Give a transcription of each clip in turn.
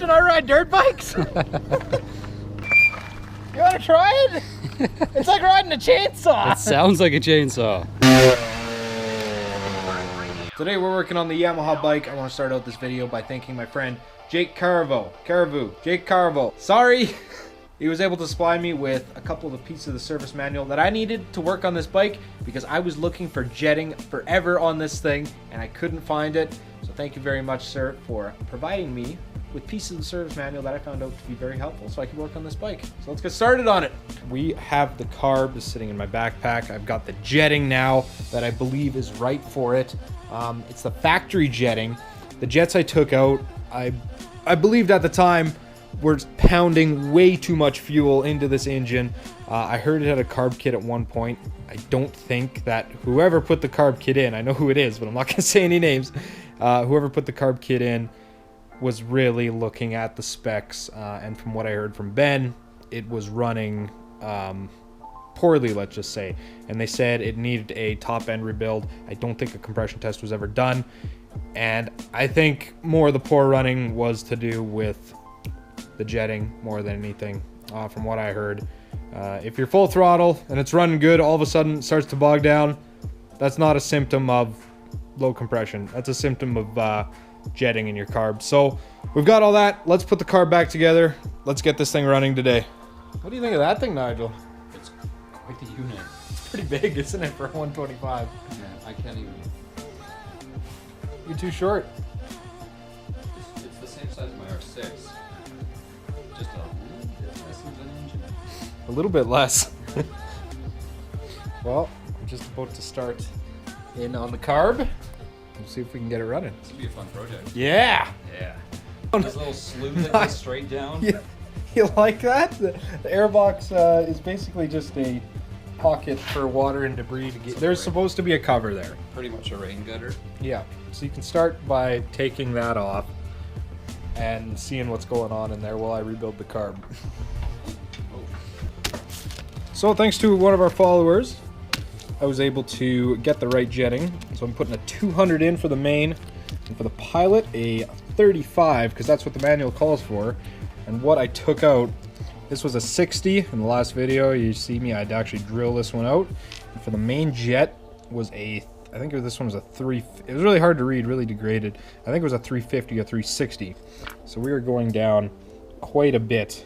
know I ride dirt bikes? You wanna try it? It's like riding a chainsaw. It sounds like a chainsaw. Today we're working on the Yamaha bike. I want to start out this video by thanking my friend Jake Carvo. Sorry. He was able to supply me with a couple of the pieces of the service manual that I needed to work on this bike because I was looking for jetting forever on this thing and I couldn't find it. So thank you very much, sir, for providing me with pieces of the service manual that I found out to be very helpful so I could work on this bike. So let's get started on it. We have the carb sitting in my backpack. I've got the jetting now that I believe is right for it. It's the factory jetting. The jets I took out, I believed at the time were pounding way too much fuel into this engine. I heard it had a carb kit at one point. I don't think that whoever put the carb kit in, I know who it is, but I'm not gonna say any names. Whoever put the carb kit in was really looking at the specs, and from what I heard from Ben, it was running poorly, let's just say. And they said it needed a top end rebuild. I don't think a compression test was ever done. And I think more of the poor running was to do with the jetting more than anything, from what I heard. If you're full throttle and it's running good, all of a sudden it starts to bog down, that's not a symptom of low compression. That's a symptom of jetting in your carb. So we've got all that. Let's put the carb back together. Let's get this thing running today. What do you think of that thing, Nigel? It's quite the unit. It's pretty big, isn't it, for a 125? Yeah, I can't even. You're too short. It's the same size as my R6. Just a little bit less than an engine. A little bit less. Well, I'm just about to start in on the carb. We'll see if we can get it running. This would be a fun project. Yeah! Yeah. This little slough that goes straight down. You like that? The airbox is basically just a pocket for water and debris. There's supposed to be a cover there. Pretty much a rain gutter. Yeah. So you can start by taking that off and seeing what's going on in there while I rebuild the carb. So thanks to one of our followers, I was able to get the right jetting. So I'm putting a 200 in for the main, and for the pilot a 35, because that's what the manual calls for. And what I took out, this was a 60 in the last video. You see me, I'd actually drill this one out. And for the main jet was a, I think this one was a 3, it was really hard to read, really degraded. I think it was a 350 or 360. So we were going down quite a bit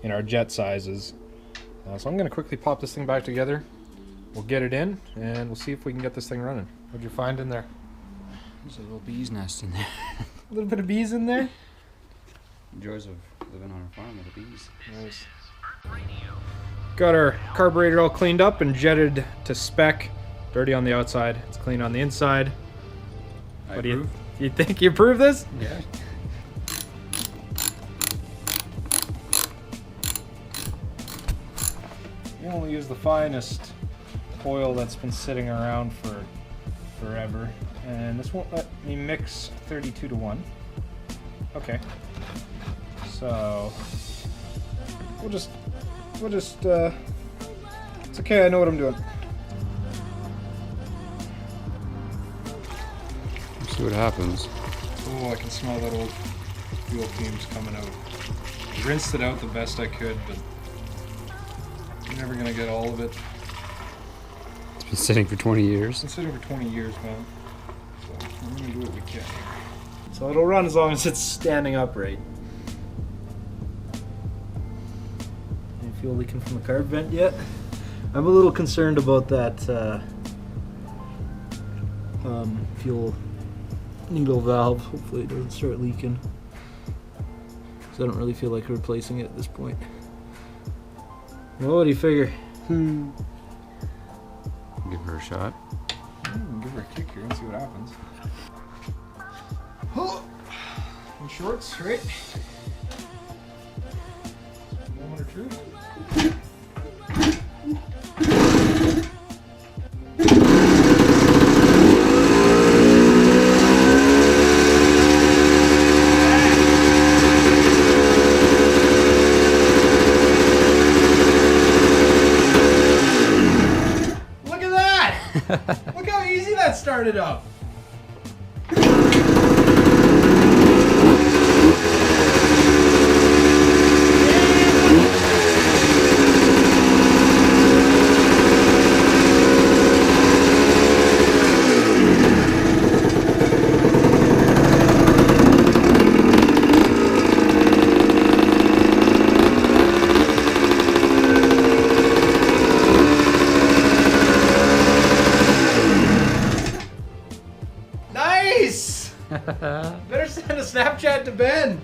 in our jet sizes. So I'm gonna quickly pop this thing back together. We'll get it in and we'll see if we can get this thing running. What'd you find in there? There's a little bee's nest in there. A little bit of bees in there? Joys of living on a farm with the bees. Nice. Got our carburetor all cleaned up and jetted to spec. Dirty on the outside, it's clean on the inside. What do you think you approve this? Yeah. We only use the finest oil that's been sitting around for forever, and this won't let me mix 32:1. Okay, so we'll just it's okay, I know what I'm doing. Let's see what happens. Oh, I can smell that old fuel fumes coming out. I rinsed it out the best I could, but you're never gonna get all of it. It's been sitting for 20 years. It's been sitting for 20 years, man. So we're gonna do what we can here. So it'll run as long as it's standing upright. Any fuel leaking from the carb vent yet? I'm a little concerned about that fuel needle valve. Hopefully it doesn't start leaking. So I don't really feel like replacing it at this point. Well, what do you figure? Give her a shot. Give her a kick here and see what happens. In shorts, right? Moment of truth. Look at that! Look how easy that started up. Better send a Snapchat to Ben.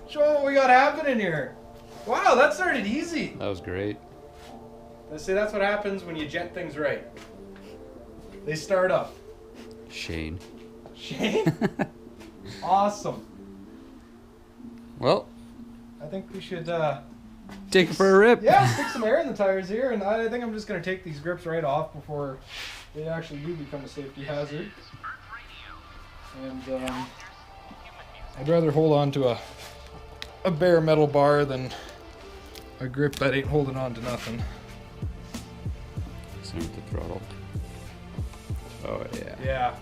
Show him what we got happening here. Wow, that started easy. That was great. Let's see, that's what happens when you jet things right. They start up. Shane. Shane? Awesome. Well, I think we should take it for a rip. Yeah, stick some air in the tires here, and I think I'm just going to take these grips right off before they actually do become a safety hazard. And I'd rather hold on to a bare metal bar than a grip that ain't holding on to nothing. Same with the throttle. Oh yeah. Yeah.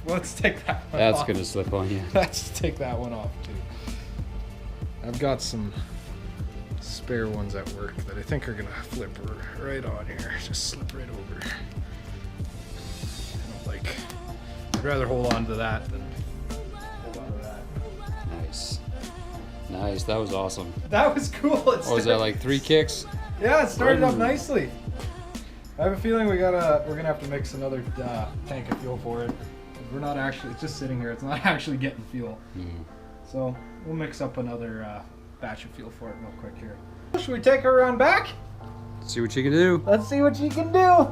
Let's take that one That's off. gonna slip on you. Let's take that one off too. I've got some spare ones at work that I think are gonna flip right on here. Just slip right over. I'd rather hold on to that than hold on to that. Nice. Nice. That was awesome. That was cool. Was that like 3 kicks? Yeah, it started up nicely. I have a feeling we're gonna have to mix another tank of fuel for it. We're not actually, it's just sitting here. It's not actually getting fuel. So we'll mix up another batch of fuel for it real quick here. Should we take her around back? See what you can do. Let's see what she can do.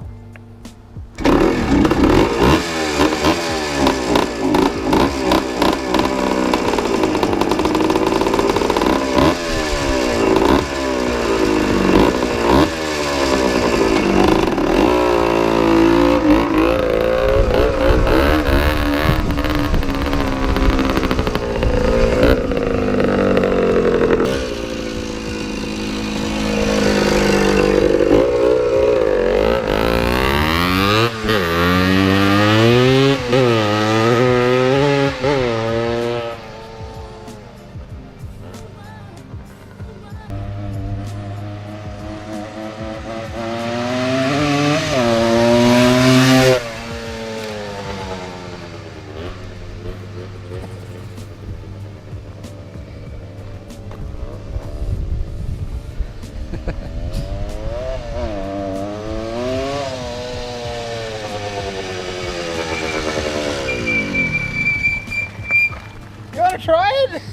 You wanna try it?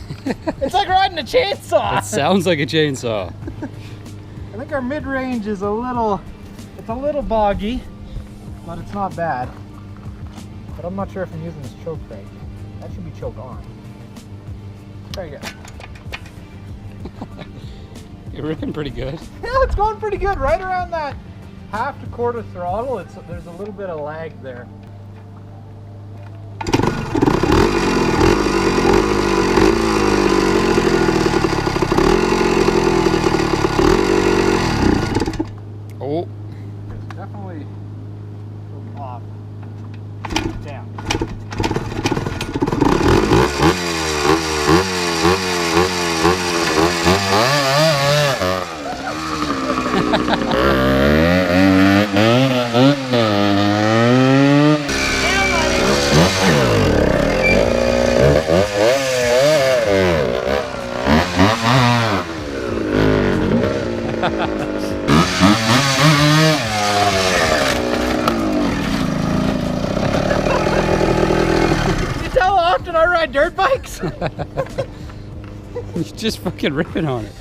It's like riding a chainsaw. It sounds like a chainsaw. I think our mid-range is a little boggy, but it's not bad. But I'm not sure if I'm using this choke right. That should be choke on. Very good. You're ripping pretty good. Yeah, it's going pretty good. Right around that half to quarter throttle, there's a little bit of lag there. Oh. It's definitely off. Damn. I ride dirt bikes. You're just fucking ripping on it.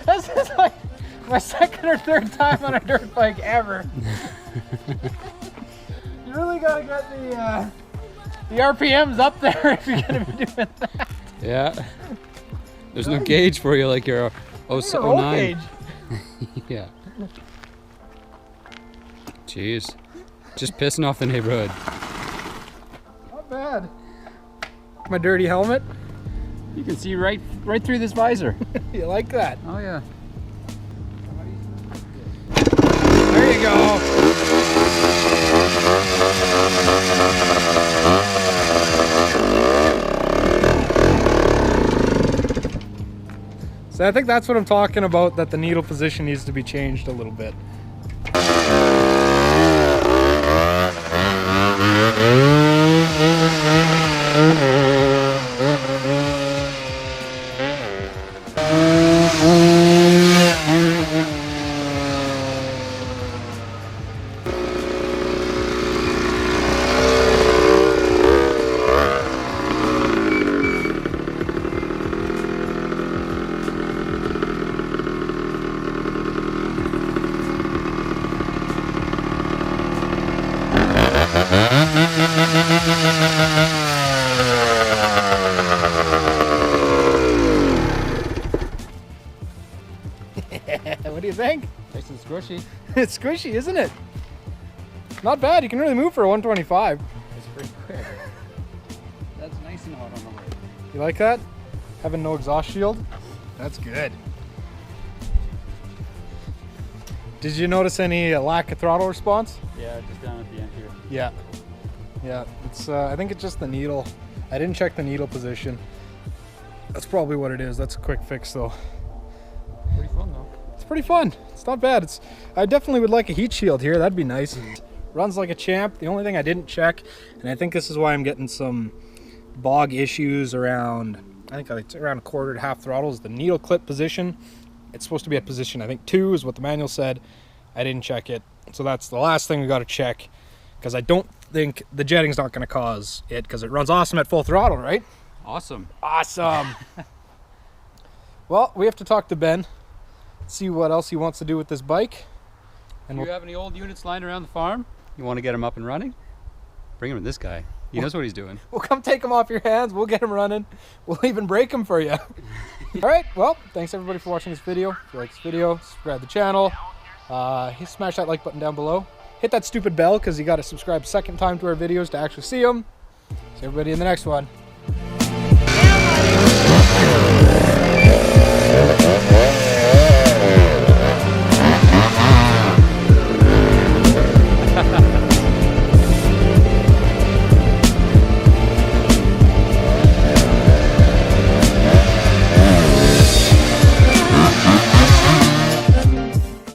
This is like my second or third time on a dirt bike ever. You really gotta get the RPMs up there if you're gonna be doing that. Yeah. There's no gauge for you like your 09. Yeah. Jeez. Just pissing off the neighborhood. Not bad. My dirty helmet. You can see right through this visor. You like that? Oh yeah. There you go. So I think that's what I'm talking about, that the needle position needs to be changed a little bit. It's squishy. It's squishy, isn't it? Not bad. You can really move for a 125. It's pretty quick. That's nice and hot on the way. You like that? Having no exhaust shield? That's good. Did you notice any lack of throttle response? Yeah, just down at the end here. Yeah. Yeah, it's I think it's just the needle. I didn't check the needle position. That's probably what it is. That's a quick fix though. Pretty fun though. It's pretty fun. It's not bad. I definitely would like a heat shield here. That'd be nice. Runs like a champ. The only thing I didn't check, and I think this is why I'm getting some bog issues around, I think it's around a quarter to half throttle, is the needle clip position. It's supposed to be at position, I think 2 is what the manual said. I didn't check it. So that's the last thing we got to check, because I don't think the jetting's not going to cause it, because it runs awesome at full throttle, right? Awesome. Awesome. Well, we have to talk to Ben, see what else he wants to do with this bike. And Do you have any old units lying around the farm? You want to get them up and running? Bring him to this guy. He knows what he's doing. We'll come take them off your hands. We'll get them running. We'll even break them for you. All right. Well, thanks everybody for watching this video. If you like this video, subscribe to the channel. Smash that like button down below. Hit that stupid bell because you got to subscribe second time to our videos to actually see them. See everybody in the next one.